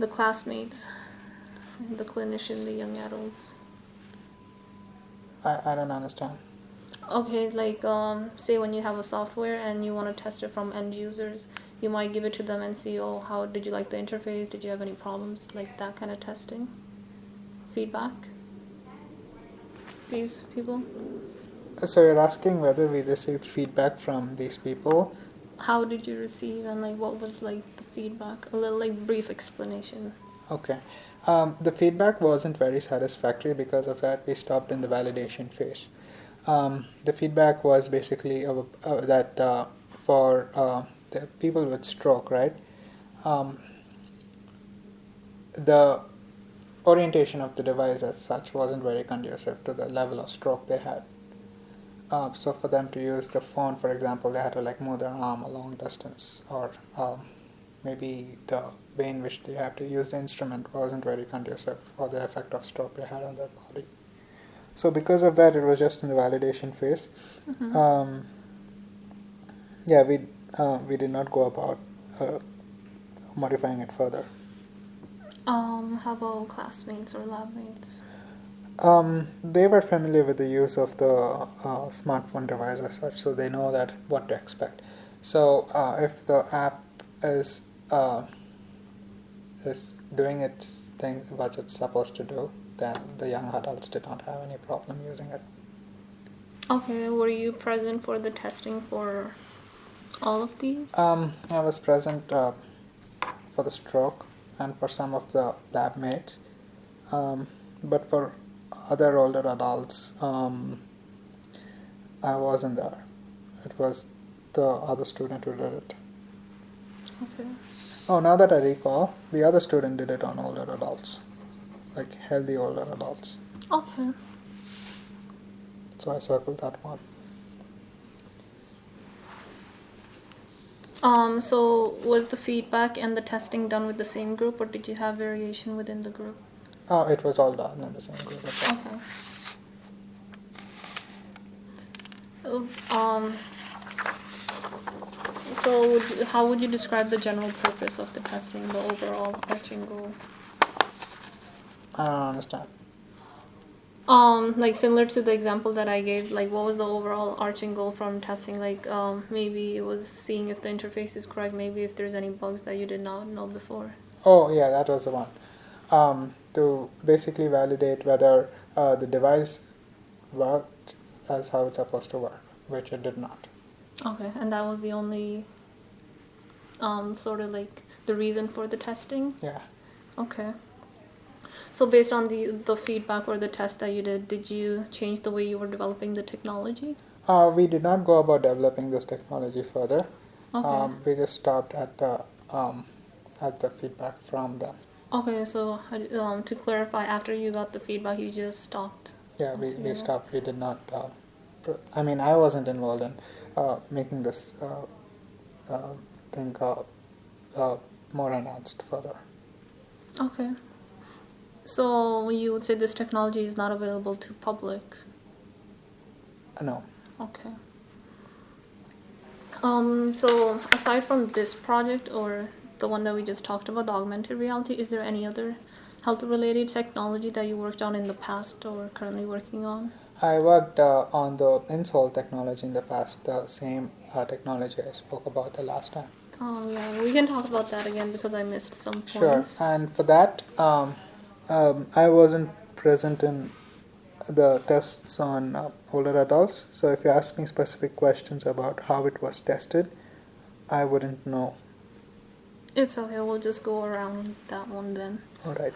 the classmates, the clinician, the young adults. I don't understand. Okay, like say when you have a software and you want to test it from end users, you might give it to them and see, oh, how did you like the interface? Did you have any problems? Like that kind of testing, feedback. These people. So you're asking whether we received feedback from these people? How did you receive and like what was like the feedback? A little like brief explanation. Okay. The feedback wasn't very satisfactory. Because of that, we stopped in the validation phase. The feedback was basically that for the people with stroke, right? Um, the orientation of the device as such wasn't very conducive to the level of stroke they had. So for them to use the phone, for example, they had to like move their arm a long distance, or maybe the way in which they have to use the instrument wasn't very conducive for the effect of stroke they had on their body. So because of that, it was just in the validation phase. Mm-hmm. Yeah, we did not go about modifying it further. How about classmates or lab mates? They were familiar with the use of the smartphone device as such, so they know that what to expect. So if the app is uh, is doing its thing, what it's supposed to do, then the young adults did not have any problem using it. Okay, were you present for the testing for all of these? I was present for the stroke and for some of the lab mates, but for other older adults, I wasn't there. It was the other student who did it. Okay. Oh, now that I recall, the other student did it on older adults, like healthy older adults. Okay. So I circled that one. So was the feedback and the testing done with the same group, or did you have variation within the group? Oh, it was all done in the same group. That's all. Okay. Um, so how would you describe the general purpose of the testing, the overall arching goal? I don't understand. Like similar to the example that I gave, like what was the overall arching goal from testing? Like, maybe it was seeing if the interface is correct, maybe if there's any bugs that you did not know before. Oh, yeah, that was the one. To basically validate whether the device worked as how it's supposed to work, which it did not. Okay, and that was the only, sort of like the reason for the testing? Yeah. Okay. So based on the feedback or the test that you did you change the way you were developing the technology? We did not go about developing this technology further. Okay. We just stopped at the feedback from them. Okay, so to clarify, after you got the feedback, you just stopped. Yeah, we altogether? stopped. We did not. I mean, I wasn't involved in making this thing more enhanced further. Okay. So you would say this technology is not available to public? No. Okay. So aside from this project or the one that we just talked about, the augmented reality, is there any other health-related technology that you worked on in the past or currently working on? I worked on the insole technology in the past, the same technology I spoke about the last time. Oh yeah, we can talk about that again because I missed some Sure. points. And for that, I wasn't present in the tests on older adults. So if you ask me specific questions about how it was tested, I wouldn't know. It's okay, we'll just go around that one then. All right.